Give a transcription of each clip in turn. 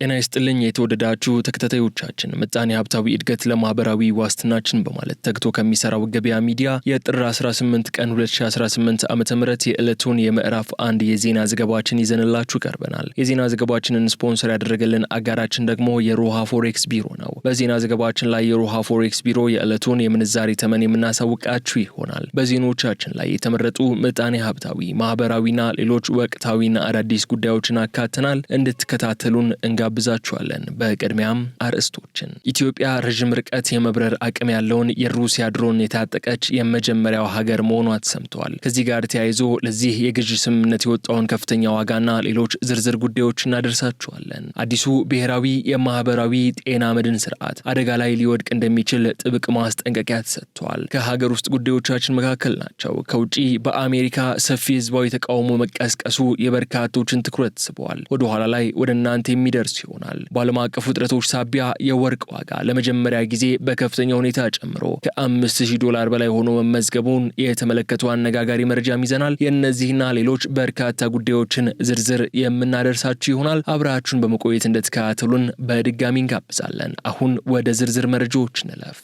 ጤና ይስጥልኝ የተወደዳችሁ ተከታታዮቻችን ምጣኔ ሀብታዊ እድገት ለማህበራዊ ዋስትናችን በማለት ተግቶ ከሚሰራው ገበያ ሚዲያ የጥር 18 ቀን 2018 ዓመተ ምህረት የዕለቱን የምዕራፍ 1 የዜና ዘገባችን ይዘንላችሁ ቀርበናል። የዜና ዘገባችንን ስፖንሰር ያደረገልን አጋራችን ደግሞ የሮሃ ፎሬክስ ቢሮ ነው። በዜና ዘገባችን ላይ የሮሃ ፎሬክስ ቢሮ የዕለቱን የምንዛሬ ተመን የምናሳውቃችሁ ይሆናል። በዜናዎቻችን ላይ የተመረጡ ምጣኔ ሀብታዊ፣ ማህበራዊና ሌሎች ወቅታዊና አዳዲስ ጉዳዮችን አካተናል። እንድትከታተሉን ብዛችኋለን። በቅድሚያም አርዕስቶችን ኢትዮጵያ ረጅም ርቀት የመብረር አቅም ያለውን የሩሲያ ድሮን የታጠቀች የመጀመሪያው ሀገር መሆኗ ተሰምቷል። ከዚህ ጋር ተያይዞ ለዚህ የግዥ ስምምነት የወጣውን ከፍተኛ ዋጋና ሌሎች ዝርዝር ጉዳዮችን እናደርሳችኋለን። አዲሱ ብሔራዊ የማህበራዊ ጤና መድን ስርዓት አደጋ ላይ ሊወድቅ እንደሚችል ጥብቅ ማስጠንቀቂያ ተሰጥቷል። ከሀገር ውስጥ ጉዳዮቻችን መካከል ናቸው። ከውጪ በአሜሪካ ሰፊ ህዝባዊ ተቃውሞ መቀስቀሱ የበርካቶችን ትኩረት ስቧል። ወደ ኋላ ላይ ወደ እናንተ የሚደርስ ይሆናል። በዓለም አቀፍ ውጥረቶች ሳቢያ የወርቅ ዋጋ ለመጀመሪያ ጊዜ በከፍተኛ ሁኔታ ጨምሮ $5000 በላይ ሆኖ መመዝገቡን የተመለከቱ አነጋጋሪ መረጃም ይዘናል። የእነዚህና ሌሎች በርካታ ጉዳዮችን ዝርዝር የምናደርሳችሁ ይሆናል። አብራችሁን በመቆየት እንድትከታተሉን በድጋሚ እንጋብዛለን። አሁን ወደ ዝርዝር መረጃዎች እንለፍ።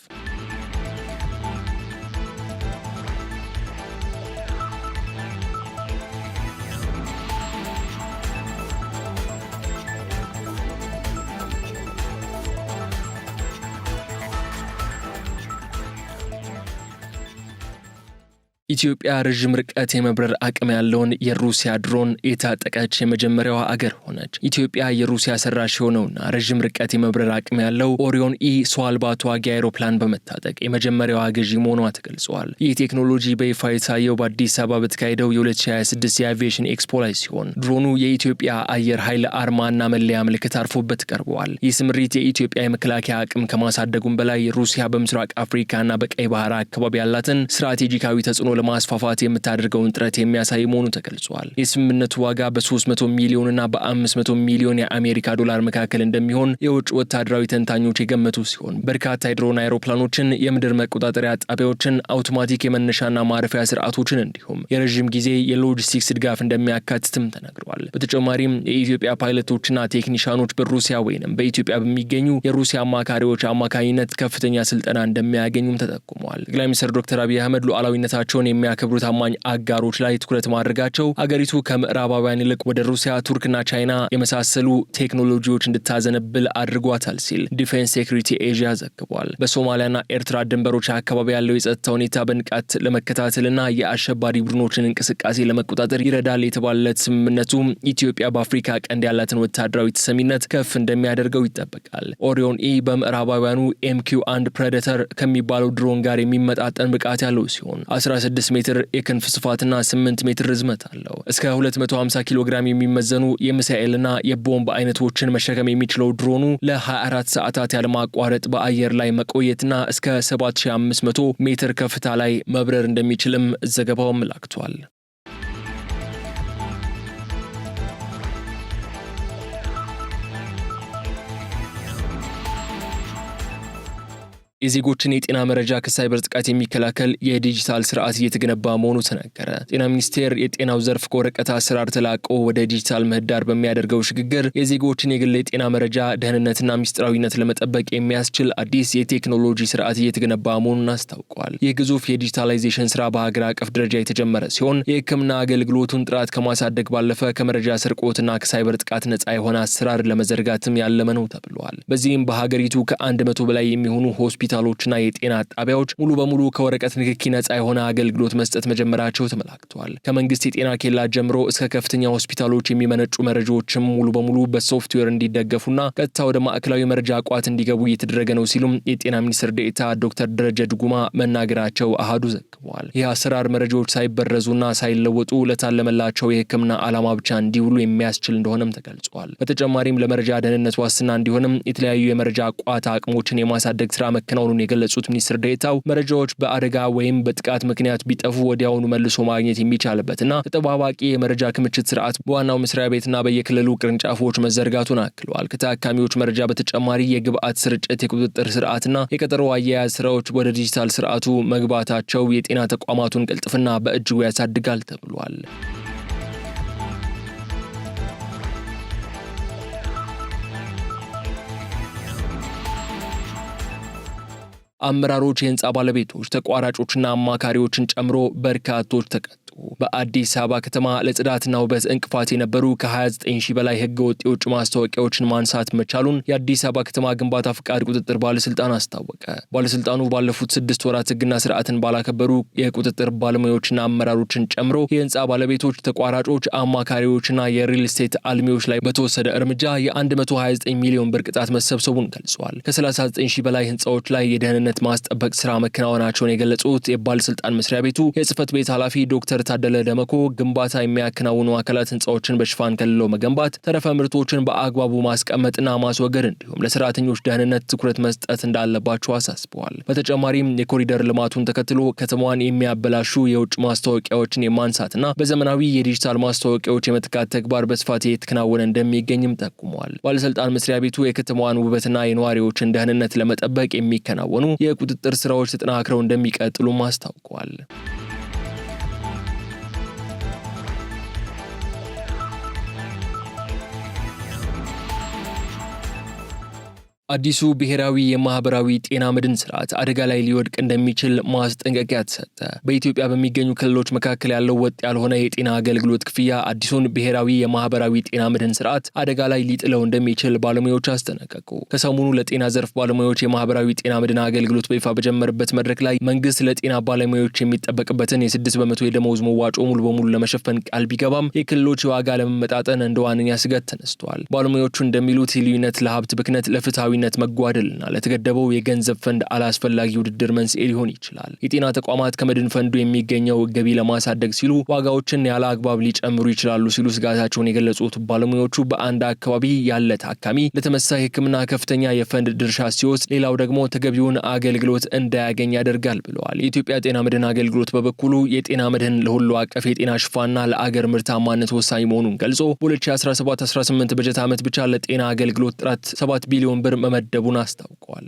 ኢትዮጵያ ረጅም ርቀት የመብረር አቅም ያለውን የሩሲያ ድሮን የታጠቀች የመጀመሪያዋ አገር ሆነች። ኢትዮጵያ የሩሲያ ሰራሽ የሆነውና ረጅም ርቀት የመብረር አቅም ያለው ኦሪዮን ኢ ሰው አልባ ተዋጊ አውሮፕላን በመታጠቅ የመጀመሪያዋ ገዢ መሆኗ ተገልጿል። ይህ ቴክኖሎጂ በይፋ የታየው በአዲስ አበባ በተካሄደው የ2026 የአቪዬሽን ኤክስፖ ላይ ሲሆን ድሮኑ የኢትዮጵያ አየር ኃይል አርማና መለያ ምልክት አርፎበት ቀርበዋል። ይህ ስምሪት የኢትዮጵያ የመከላከያ አቅም ከማሳደጉም በላይ ሩሲያ በምስራቅ አፍሪካና በቀይ ባህር አካባቢ ያላትን ስትራቴጂካዊ ተጽዕኖ ለማስፋፋት የምታደርገውን ጥረት የሚያሳይ መሆኑ ተገልጿል። የስምምነቱ ዋጋ በ300 ሚሊዮን እና በ500 ሚሊዮን የአሜሪካ ዶላር መካከል እንደሚሆን የውጭ ወታደራዊ ተንታኞች የገመቱ ሲሆን በርካታ የድሮን አውሮፕላኖችን፣ የምድር መቆጣጠሪያ ጣቢያዎችን፣ አውቶማቲክ የመነሻና ማረፊያ ስርዓቶችን እንዲሁም የረጅም ጊዜ የሎጂስቲክስ ድጋፍ እንደሚያካትትም ተነግሯል። በተጨማሪም የኢትዮጵያ ፓይለቶችና ቴክኒሻኖች በሩሲያ ወይንም በኢትዮጵያ በሚገኙ የሩሲያ አማካሪዎች አማካኝነት ከፍተኛ ስልጠና እንደሚያገኙም ተጠቁሟል። ጠቅላይ ሚኒስትር ዶክተር አብይ አህመድ ሉዓላዊነታቸውን የሚያከብሩ ታማኝ አጋሮች ላይ ትኩረት ማድረጋቸው አገሪቱ ከምዕራባውያን ይልቅ ወደ ሩሲያ፣ ቱርክና ቻይና የመሳሰሉ ቴክኖሎጂዎች እንድታዘነብል አድርጓታል ሲል ዲፌንስ ሴኩሪቲ ኤዥያ ዘግቧል። በሶማሊያና ኤርትራ ድንበሮች አካባቢ ያለው የጸጥታ ሁኔታ በንቃት ለመከታተልና የአሸባሪ ቡድኖችን እንቅስቃሴ ለመቆጣጠር ይረዳል የተባለለት ስምምነቱ ኢትዮጵያ በአፍሪካ ቀንድ ያላትን ወታደራዊ ተሰሚነት ከፍ እንደሚያደርገው ይጠበቃል። ኦሪዮን ኢ በምዕራባውያኑ MQ-1 ፕሬዴተር ከሚባለው ድሮን ጋር የሚመጣጠን ብቃት ያለው ሲሆን 16 ሜትር የክንፍ ስፋትና 8 ሜትር ርዝመት አለው። እስከ 250 ኪሎ ግራም የሚመዘኑ የሚሳኤልና የቦምብ አይነቶችን መሸከም የሚችለው ድሮኑ ለ24 ሰዓታት ያለማቋረጥ በአየር ላይ መቆየትና እስከ 7500 ሜትር ከፍታ ላይ መብረር እንደሚችልም ዘገባው አመላክቷል። የዜጎችን የጤና መረጃ ከሳይበር ጥቃት የሚከላከል የዲጂታል ስርዓት እየተገነባ መሆኑ ተነገረ። ጤና ሚኒስቴር የጤናው ዘርፍ ከወረቀት አሰራር ተላቆ ወደ ዲጂታል ምህዳር በሚያደርገው ሽግግር የዜጎችን የግል የጤና መረጃ ደህንነትና ሚስጥራዊነት ለመጠበቅ የሚያስችል አዲስ የቴክኖሎጂ ስርዓት እየተገነባ መሆኑን አስታውቋል። ይህ ግዙፍ የዲጂታላይዜሽን ስራ በሀገር አቀፍ ደረጃ የተጀመረ ሲሆን የሕክምና አገልግሎቱን ጥራት ከማሳደግ ባለፈ ከመረጃ ስርቆትና ከሳይበር ጥቃት ነጻ የሆነ አሰራር ለመዘርጋትም ያለመ ነው ተብሏል። በዚህም በሀገሪቱ ከ100 በላይ የሚሆኑ ሆስፒታሎችና የጤና ጣቢያዎች ሙሉ በሙሉ ከወረቀት ንክኪ ነጻ የሆነ አገልግሎት መስጠት መጀመራቸው ተመላክቷል። ከመንግስት የጤና ኬላ ጀምሮ እስከ ከፍተኛ ሆስፒታሎች የሚመነጩ መረጃዎችም ሙሉ በሙሉ በሶፍትዌር እንዲደገፉና ቀጥታ ወደ ማዕከላዊ መረጃ ቋት እንዲገቡ እየተደረገ ነው ሲሉም የጤና ሚኒስትር ዴኤታ ዶክተር ደረጀ ዱጉማ መናገራቸው አሃዱ ዘግቧል። ይህ አሰራር መረጃዎች ሳይበረዙና ሳይለወጡ ለታለመላቸው የሕክምና ዓላማ ብቻ እንዲውሉ የሚያስችል እንደሆነም ተገልጿል። በተጨማሪም ለመረጃ ደህንነት ዋስትና እንዲሆንም የተለያዩ የመረጃ ቋት አቅሞችን የማሳደግ ስራ መከናወኑን የገለጹት ሚኒስትር ዴኤታው መረጃዎች በአደጋ ወይም በጥቃት ምክንያት ቢጠፉ ወዲያውኑ መልሶ ማግኘት የሚቻልበትና ተጠባባቂ የመረጃ ክምችት ስርዓት በዋናው መስሪያ ቤትና በየክልሉ ቅርንጫፎች መዘርጋቱን አክለዋል። ከታካሚዎች መረጃ በተጨማሪ የግብአት ስርጭት፣ የቁጥጥር ስርዓትና የቀጠሮ አያያዝ ስራዎች ወደ ዲጂታል ስርዓቱ መግባታቸው የጤና ተቋማቱን ቅልጥፍና በእጅጉ ያሳድጋል ተብሏል። አመራሮች፣ የህንጻ ባለቤቶች፣ ተቋራጮችና አማካሪዎችን ጨምሮ በርካቶች ተቀጡ። በአዲስ አበባ ከተማ ለጽዳትና ውበት እንቅፋት የነበሩ ከ29 ሺህ በላይ ህገወጥ የውጭ ማስታወቂያዎችን ማንሳት መቻሉን የአዲስ አበባ ከተማ ግንባታ ፍቃድ ቁጥጥር ባለስልጣን አስታወቀ። ባለስልጣኑ ባለፉት 6 ወራት ህግና ስርዓትን ባላከበሩ የቁጥጥር ባለሙያዎችና አመራሮችን ጨምሮ የህንጻ ባለቤቶች፣ ተቋራጮች፣ አማካሪዎችና የሪል ስቴት አልሚዎች ላይ በተወሰደ እርምጃ የ129 ሚሊዮን ብር ቅጣት መሰብሰቡን ገልጿል። ከ39 ሺህ በላይ ህንጻዎች ላይ የደህንነት ማስጠበቅ ስራ መከናወናቸውን የገለጹት የባለስልጣን መስሪያ ቤቱ የጽህፈት ቤት ኃላፊ ዶክተር ታደለ ደመኮ ግንባታ የሚያከናውኑ አካላት ህንጻዎችን በሽፋን ከልለው መገንባት፣ ተረፈ ምርቶችን በአግባቡ ማስቀመጥና ማስወገድ እንዲሁም ለሰራተኞች ደህንነት ትኩረት መስጠት እንዳለባቸው አሳስበዋል። በተጨማሪም የኮሪደር ልማቱን ተከትሎ ከተማዋን የሚያበላሹ የውጭ ማስታወቂያዎችን የማንሳትና በዘመናዊ የዲጂታል ማስታወቂያዎች የመትካት ተግባር በስፋት እየተከናወነ እንደሚገኝም ጠቁመዋል። ባለስልጣን መስሪያ ቤቱ የከተማዋን ውበትና የነዋሪዎችን ደህንነት ለመጠበቅ የሚከናወኑ የቁጥጥር ስራዎች ተጠናክረው እንደሚቀጥሉም አስታውቀዋል። አዲሱ ብሔራዊ የማህበራዊ ጤና መድን ስርዓት አደጋ ላይ ሊወድቅ እንደሚችል ማስጠንቀቂያ ተሰጠ። በኢትዮጵያ በሚገኙ ክልሎች መካከል ያለው ወጥ ያልሆነ የጤና አገልግሎት ክፍያ አዲሱን ብሔራዊ የማህበራዊ ጤና መድን ስርዓት አደጋ ላይ ሊጥለው እንደሚችል ባለሙያዎች አስጠነቀቁ። ከሰሞኑ ለጤና ዘርፍ ባለሙያዎች የማህበራዊ ጤና መድን አገልግሎት በይፋ በጀመረበት መድረክ ላይ መንግስት ለጤና ባለሙያዎች የሚጠበቅበትን የ6 በመቶ የደመወዝ መዋጮ ሙሉ በሙሉ ለመሸፈን ቃል ቢገባም የክልሎች የዋጋ ለመመጣጠን እንደ ዋነኛ ስጋት ተነስቷል። ባለሙያዎቹ እንደሚሉት ልዩነት ለሀብት ብክነት፣ ለፍትሃዊ ነት መጓደልና ለተገደበው የገንዘብ ፈንድ አላስፈላጊ ውድድር መንስኤ ሊሆን ይችላል። የጤና ተቋማት ከመድን ፈንዱ የሚገኘው ገቢ ለማሳደግ ሲሉ ዋጋዎችን ያለ አግባብ ሊጨምሩ ይችላሉ ሲሉ ስጋታቸውን የገለጹት ባለሙያዎቹ በአንድ አካባቢ ያለ ታካሚ ለተመሳሳይ ሕክምና ከፍተኛ የፈንድ ድርሻ ሲወስድ፣ ሌላው ደግሞ ተገቢውን አገልግሎት እንዳያገኝ ያደርጋል ብለዋል። የኢትዮጵያ ጤና መድን አገልግሎት በበኩሉ የጤና መድን ለሁሉ አቀፍ የጤና ሽፋንና ለአገር ምርታማነት ወሳኝ መሆኑን ገልጾ በ2017-18 በጀት ዓመት ብቻ ለጤና አገልግሎት ጥራት 7 ቢሊዮን ብር መመደቡን አስታውቀዋል።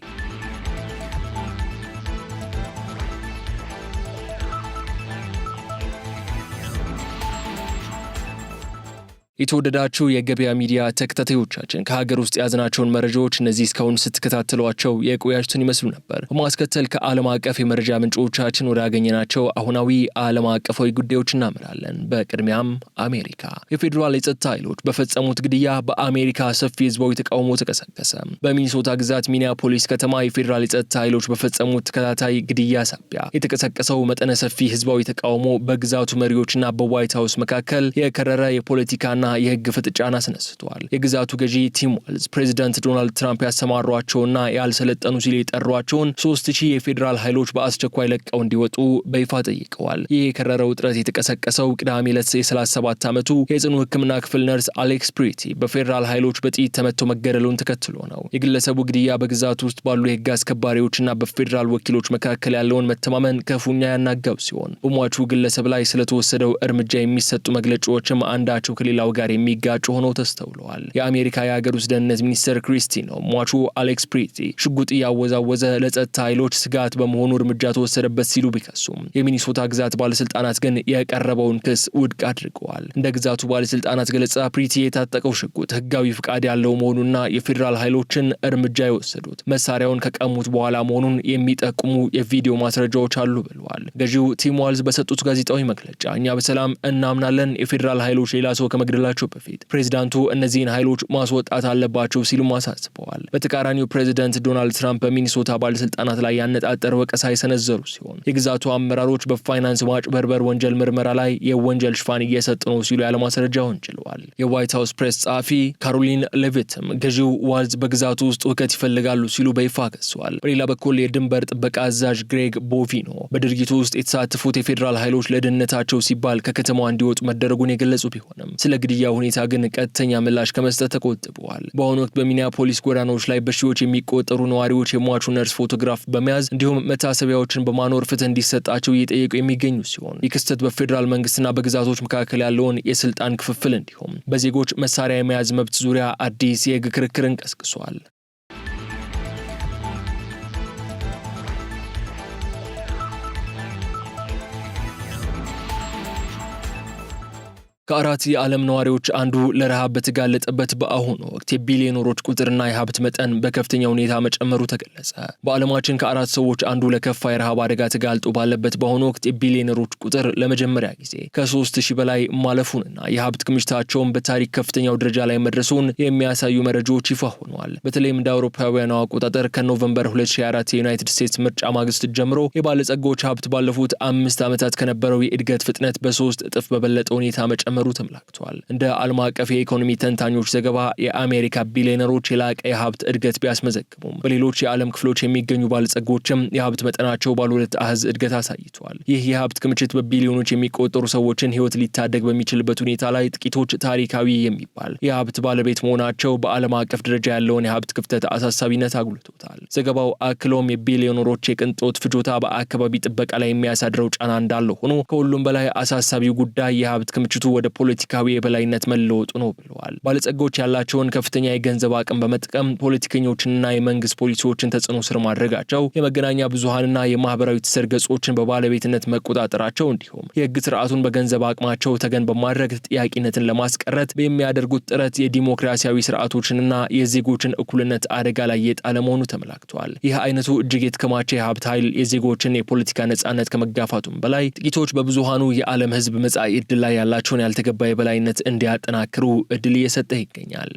የተወደዳችሁ የገበያ ሚዲያ ተከታታዮቻችን ከሀገር ውስጥ የያዝናቸውን መረጃዎች እነዚህ እስካሁን ስትከታተሏቸው የቆያችሁትን ይመስሉ ነበር። በማስከተል ከዓለም አቀፍ የመረጃ ምንጮቻችን ወዳገኘናቸው አሁናዊ ዓለም አቀፋዊ ጉዳዮች እናመራለን። በቅድሚያም አሜሪካ የፌዴራል የጸጥታ ኃይሎች በፈጸሙት ግድያ በአሜሪካ ሰፊ ህዝባዊ ተቃውሞ ተቀሰቀሰ። በሚኒሶታ ግዛት ሚኒያፖሊስ ከተማ የፌዴራል የጸጥታ ኃይሎች በፈጸሙት ተከታታይ ግድያ ሳቢያ የተቀሰቀሰው መጠነ ሰፊ ህዝባዊ ተቃውሞ በግዛቱ መሪዎችና በዋይት ሀውስ መካከል የከረረ የፖለቲካና የህግ ፍጥጫን አስነስቷል። የግዛቱ ገዢ ቲም ዋልዝ ፕሬዚዳንት ዶናልድ ትራምፕ ያሰማሯቸውና ያልሰለጠኑ ሲል የጠሯቸውን 3000 የፌዴራል ኃይሎች በአስቸኳይ ለቀው እንዲወጡ በይፋ ጠይቀዋል። ይህ የከረረ ውጥረት የተቀሰቀሰው ቅዳሜ ዕለት የ37 ዓመቱ የጽኑ ህክምና ክፍል ነርስ አሌክስ ፕሪቲ በፌዴራል ኃይሎች በጥይት ተመቶ መገደሉን ተከትሎ ነው። የግለሰቡ ግድያ በግዛቱ ውስጥ ባሉ የህግ አስከባሪዎችና በፌዴራል ወኪሎች መካከል ያለውን መተማመን ክፉኛ ያናጋው ሲሆን በሟቹ ግለሰብ ላይ ስለተወሰደው እርምጃ የሚሰጡ መግለጫዎችም አንዳቸው ከሌላው ጋር የሚጋጩ ሆነው ተስተውለዋል። የአሜሪካ የሀገር ውስጥ ደህንነት ሚኒስትር ክሪስቲ ነው ሟቹ አሌክስ ፕሪቲ ሽጉጥ እያወዛወዘ ለጸጥታ ኃይሎች ስጋት በመሆኑ እርምጃ ተወሰደበት ሲሉ ቢከሱም የሚኒሶታ ግዛት ባለስልጣናት ግን የቀረበውን ክስ ውድቅ አድርገዋል። እንደ ግዛቱ ባለስልጣናት ገለጻ ፕሪቲ የታጠቀው ሽጉጥ ህጋዊ ፍቃድ ያለው መሆኑና የፌዴራል ኃይሎችን እርምጃ የወሰዱት መሳሪያውን ከቀሙት በኋላ መሆኑን የሚጠቁሙ የቪዲዮ ማስረጃዎች አሉ ብለዋል። ገዢው ቲም ዋልዝ በሰጡት ጋዜጣዊ መግለጫ እኛ በሰላም እናምናለን፣ የፌዴራል ኃይሎች ሌላ ሰው ከመግደላቸው በፊት ፕሬዚዳንቱ እነዚህን ኃይሎች ማስወጣት አለባቸው ሲሉ አሳስበዋል። በተቃራኒው ፕሬዚዳንት ዶናልድ ትራምፕ በሚኒሶታ ባለስልጣናት ላይ ያነጣጠረ ወቀሳ የሰነዘሩ ሲሆን የግዛቱ አመራሮች በፋይናንስ ማጭበርበር ወንጀል ምርመራ ላይ የወንጀል ሽፋን እየሰጡ ነው ሲሉ ያለ ማስረጃ ወንጅለዋል። የዋይት ሀውስ ፕሬስ ጸሐፊ ካሮሊን ሌቪትም ገዢው ዋልዝ በግዛቱ ውስጥ ሁከት ይፈልጋሉ ሲሉ በይፋ ከሰዋል። በሌላ በኩል የድንበር ጥበቃ አዛዥ ግሬግ ቦቪኖ በድርጊቱ ውስጥ የተሳተፉት የፌዴራል ኃይሎች ለደህንነታቸው ሲባል ከከተማዋ እንዲወጡ መደረጉን የገለጹ ቢሆንም ስለ ግድያ ሁኔታ ግን ቀጥተኛ ምላሽ ከመስጠት ተቆጥበዋል። በአሁኑ ወቅት በሚኒያፖሊስ ጎዳናዎች ላይ በሺዎች የሚቆጠሩ ነዋሪዎች የሟቹ ነርስ ፎቶግራፍ በመያዝ እንዲሁም መታሰቢያዎችን በማኖር ፍትህ እንዲሰጣቸው እየጠየቁ የሚገኙ ሲሆን ይህ ክስተት በፌዴራል መንግስትና በግዛቶች መካከል ያለውን የስልጣን ክፍፍል እንዲሁም በዜጎች መሳሪያ የመያዝ መብት ዙሪያ አዲስ የህግ ክርክርን ቀስቅሷል። ከአራት የዓለም ነዋሪዎች አንዱ ለረሃብ በተጋለጠበት በአሁኑ ወቅት የቢሊዮነሮች ቁጥርና የሀብት መጠን በከፍተኛ ሁኔታ መጨመሩ ተገለጸ። በዓለማችን ከአራት ሰዎች አንዱ ለከፋ የረሃብ አደጋ ተጋልጦ ባለበት በአሁኑ ወቅት የቢሊዮነሮች ቁጥር ለመጀመሪያ ጊዜ ከ3000 በላይ ማለፉንና የሀብት ክምችታቸውን በታሪክ ከፍተኛው ደረጃ ላይ መድረሱን የሚያሳዩ መረጃዎች ይፋ ሆነዋል። በተለይም እንደ አውሮፓውያኑ አቆጣጠር ከኖቨምበር 2024 የዩናይትድ ስቴትስ ምርጫ ማግስት ጀምሮ የባለጸጎች ሀብት ባለፉት 5 ዓመታት ከነበረው የእድገት ፍጥነት በ3 እጥፍ በበለጠ ሁኔታ መጨመሩ ተመላክቷል። እንደ ዓለም አቀፍ የኢኮኖሚ ተንታኞች ዘገባ የአሜሪካ ቢሊዮነሮች የላቀ የሀብት እድገት ቢያስመዘግቡም በሌሎች የዓለም ክፍሎች የሚገኙ ባለጸጎችም የሀብት መጠናቸው ባለሁለት አሃዝ እድገት አሳይቷል። ይህ የሀብት ክምችት በቢሊዮኖች የሚቆጠሩ ሰዎችን ሕይወት ሊታደግ በሚችልበት ሁኔታ ላይ ጥቂቶች ታሪካዊ የሚባል የሀብት ባለቤት መሆናቸው በዓለም አቀፍ ደረጃ ያለውን የሀብት ክፍተት አሳሳቢነት አጉልቶታል። ዘገባው አክሎም የቢሊዮነሮች የቅንጦት ፍጆታ በአካባቢ ጥበቃ ላይ የሚያሳድረው ጫና እንዳለ ሆኖ ከሁሉም በላይ አሳሳቢው ጉዳይ የሀብት ክምችቱ ወደ ፖለቲካዊ የበላይነት መለወጡ ነው ብለዋል። ባለጸጎች ያላቸውን ከፍተኛ የገንዘብ አቅም በመጠቀም ፖለቲከኞችንና የመንግስት ፖሊሲዎችን ተጽዕኖ ስር ማድረጋቸው፣ የመገናኛ ብዙሃንና የማህበራዊ ትስስር ገጾችን በባለቤትነት መቆጣጠራቸው እንዲሁም የህግ ስርዓቱን በገንዘብ አቅማቸው ተገን በማድረግ ተጠያቂነትን ለማስቀረት በሚያደርጉት ጥረት የዲሞክራሲያዊ ስርዓቶችንና የዜጎችን እኩልነት አደጋ ላይ የጣለ መሆኑ ተመላክቷል። ይህ አይነቱ እጅግ የተከማቸ የሀብት ኃይል የዜጎችን የፖለቲካ ነጻነት ከመጋፋቱም በላይ ጥቂቶች በብዙሃኑ የዓለም ህዝብ መጻኢ ዕድል ላይ ያላቸውን ያልተገባ የበላይነት እንዲያጠናክሩ እድል እየሰጠ ይገኛል።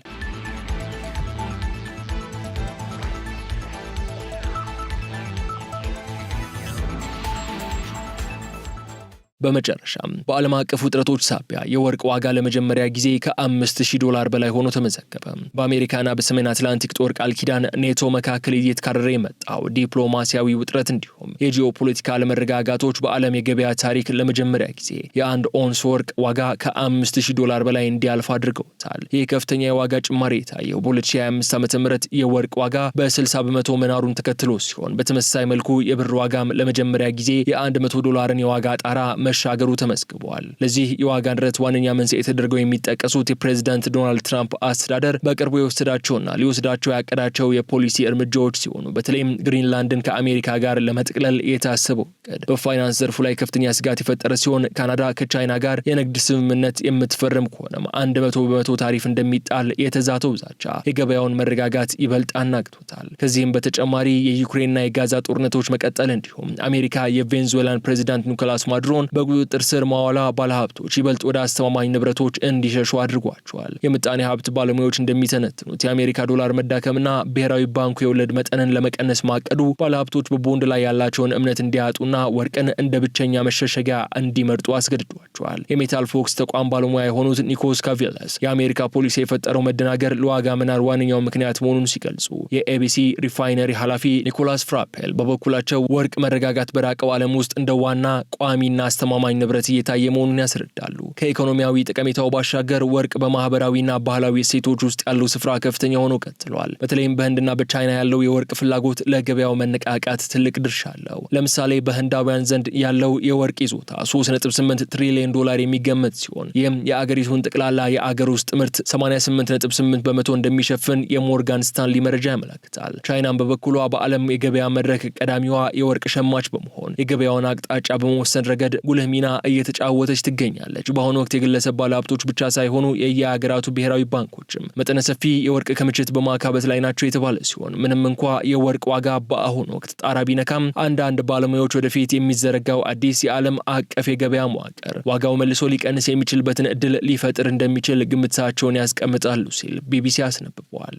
በመጨረሻም በዓለም አቀፍ ውጥረቶች ሳቢያ የወርቅ ዋጋ ለመጀመሪያ ጊዜ ከ$5000 በላይ ሆኖ ተመዘገበ። በአሜሪካና በሰሜን አትላንቲክ ጦር ቃል ኪዳን ኔቶ መካከል እየተካረረ የመጣው ዲፕሎማሲያዊ ውጥረት እንዲሁም የጂኦፖለቲካ አለመረጋጋቶች በዓለም የገበያ ታሪክ ለመጀመሪያ ጊዜ የአንድ ኦንስ ወርቅ ዋጋ ከ$5000 በላይ እንዲያልፍ አድርገውታል። ይህ ከፍተኛ የዋጋ ጭማሪ የታየው በ2025 ዓ.ም የወርቅ ዋጋ በ60 በመቶ መናሩን ተከትሎ ሲሆን በተመሳሳይ መልኩ የብር ዋጋም ለመጀመሪያ ጊዜ የ$100 የዋጋ ጣራ መሻገሩ ተመዝግቧል። ለዚህ የዋጋ ንረት ዋነኛ መንስኤ ተደርገው የሚጠቀሱት የፕሬዝዳንት ዶናልድ ትራምፕ አስተዳደር በቅርቡ የወሰዳቸውና ሊወስዳቸው ያቀዳቸው የፖሊሲ እርምጃዎች ሲሆኑ በተለይም ግሪንላንድን ከአሜሪካ ጋር ለመጠቅለል የታሰበው እቅድ በፋይናንስ ዘርፉ ላይ ከፍተኛ ስጋት የፈጠረ ሲሆን ካናዳ ከቻይና ጋር የንግድ ስምምነት የምትፈርም ከሆነም 100 በመቶ ታሪፍ እንደሚጣል የተዛተው ዛቻ የገበያውን መረጋጋት ይበልጥ አናግቶታል። ከዚህም በተጨማሪ የዩክሬንና የጋዛ ጦርነቶች መቀጠል እንዲሁም አሜሪካ የቬንዙዌላን ፕሬዝዳንት ኒኮላስ ማዱሮን በቁጥጥር ስር ማዋላ ባለሀብቶች ይበልጥ ወደ አስተማማኝ ንብረቶች እንዲሸሹ አድርጓቸዋል። የምጣኔ ሀብት ባለሙያዎች እንደሚተነትኑት የአሜሪካ ዶላር መዳከምና ብሔራዊ ባንኩ የወለድ መጠንን ለመቀነስ ማቀዱ ባለሀብቶች በቦንድ ላይ ያላቸውን እምነት እንዲያጡና ወርቅን እንደ ብቸኛ መሸሸጊያ እንዲመርጡ አስገድዷቸዋል። የሜታል ፎክስ ተቋም ባለሙያ የሆኑት ኒኮስ ካቪለስ የአሜሪካ ፖሊሲ የፈጠረው መደናገር ለዋጋ መናር ዋነኛው ምክንያት መሆኑን ሲገልጹ፣ የኤቢሲ ሪፋይነሪ ኃላፊ ኒኮላስ ፍራፔል በበኩላቸው ወርቅ መረጋጋት በራቀው ዓለም ውስጥ እንደ ዋና ቋሚና አስተማማኝ ንብረት እየታየ መሆኑን ያስረዳሉ። ከኢኮኖሚያዊ ጠቀሜታው ባሻገር ወርቅ በማህበራዊና ባህላዊ እሴቶች ውስጥ ያለው ስፍራ ከፍተኛ ሆኖ ቀጥሏል። በተለይም በህንድና በቻይና ያለው የወርቅ ፍላጎት ለገበያው መነቃቃት ትልቅ ድርሻ አለው። ለምሳሌ በህንዳውያን ዘንድ ያለው የወርቅ ይዞታ $3.8 ትሪሊዮን የሚገመት ሲሆን ይህም የአገሪቱን ጠቅላላ የአገር ውስጥ ምርት 88.8 በመቶ እንደሚሸፍን የሞርጋን ስታንሊ መረጃ ያመለክታል። ቻይናም በበኩሏ በዓለም የገበያ መድረክ ቀዳሚዋ የወርቅ ሸማች በመሆን የገበያውን አቅጣጫ በመወሰን ረገድ ጉልህ ሚና እየተጫወተች ትገኛለች። በአሁኑ ወቅት የግለሰብ ባለሀብቶች ብቻ ሳይሆኑ የየሀገራቱ ብሔራዊ ባንኮችም መጠነ ሰፊ የወርቅ ክምችት በማካበት ላይ ናቸው የተባለ ሲሆን ምንም እንኳ የወርቅ ዋጋ በአሁኑ ወቅት ጣራ ቢነካም አንዳንድ ባለሙያዎች ወደፊት የሚዘረጋው አዲስ የዓለም አቀፍ የገበያ መዋቅር ዋጋው መልሶ ሊቀንስ የሚችልበትን እድል ሊፈጥር እንደሚችል ግምታቸውን ያስቀምጣሉ ሲል ቢቢሲ አስነብበዋል።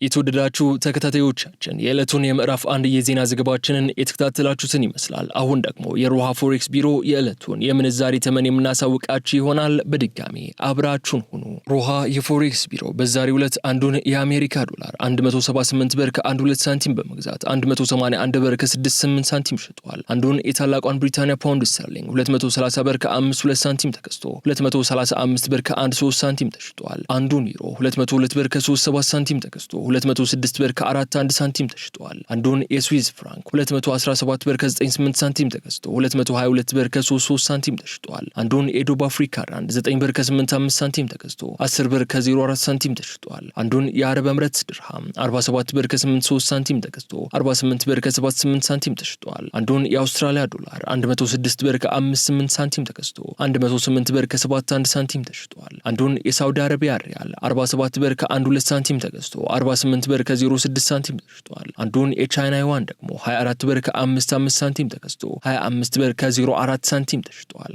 የተወደዳችሁ ተከታታዮቻችን የዕለቱን የምዕራፍ 1 የዜና ዘገባችንን የተከታተላችሁትን ይመስላል። አሁን ደግሞ የሮሃ ፎሬክስ ቢሮ የዕለቱን የምንዛሬ ተመን የምናሳውቃችሁ ይሆናል። በድጋሚ አብራችሁን ሁኑ። ሮሃ የፎሬክስ ቢሮ በዛሬው ዕለት አንዱን የአሜሪካ ዶላር 178 ብር ከ12 ሳንቲም በመግዛት 181 ብር ከ68 ሳንቲም ሸጧል። አንዱን የታላቋን ብሪታንያ ፓውንድ ስተርሊንግ 230 ብር ከ52 ሳንቲም ተገዝቶ 235 ብር ከ13 ሳንቲም ተሽጧል። አንዱን ዩሮ 202 ብር ከ37 ሳንቲም ተገዝቶ 206 ብር ከ41 ሳንቲም ተሽጧል። አንዱን የስዊዝ ፍራንክ 217 ብር ከ98 ሳንቲም ተገዝቶ 222 ብር ከ33 ሳንቲም ተሽጧል። አንዱን የደቡብ አፍሪካ ራንድ 9 ብር ከ85 ሳንቲም ተገዝቶ 10 ብር ከ04 ሳንቲም ተሽጧል። አንዱን የአረብ ኤምሬትስ ድርሃም 47 ብር ከ83 ሳንቲም ተገዝቶ 48 ብር ከ78 ሳንቲም ተሽጧል። አንዱን የአውስትራሊያ ዶላር 106 ብር ከ58 ሳንቲም ተገዝቶ 108 ብር ከ71 ሳንቲም ተሽጧል። አንዱን የሳውዲ አረቢያ ሪያል 47 ብር ከ12 ሳንቲም ተገዝቶ 48 ብር ከ06 ሳንቲም ተሽጧል። አንዱን የቻይና ዩዋን ደግሞ 24 ብር ከ55 ሳንቲም ተገዝቶ 25 ብር ከ04 ሳንቲም ተሽጧል።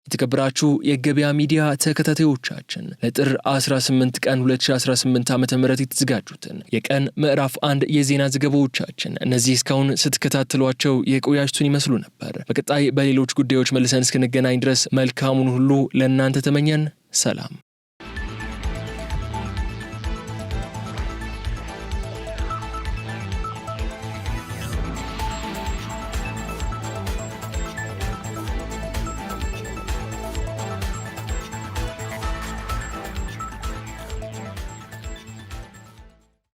የተከበራችሁ የገበያ ሚዲያ ተከታታዮቻችን ለጥር 18 ቀን 2018 ዓ.ም የተዘጋጁትን የቀን ምዕራፍ 1 የዜና ዘገባዎቻችን እነዚህ እስካሁን ስትከታተሏቸው የቆያችሁትን ይመስሉ ነበር። በቀጣይ በሌሎች ጉዳዮች መልሰን እስክንገናኝ ድረስ መልካሙን ሁሉ ለእናንተ ተመኘን። ሰላም።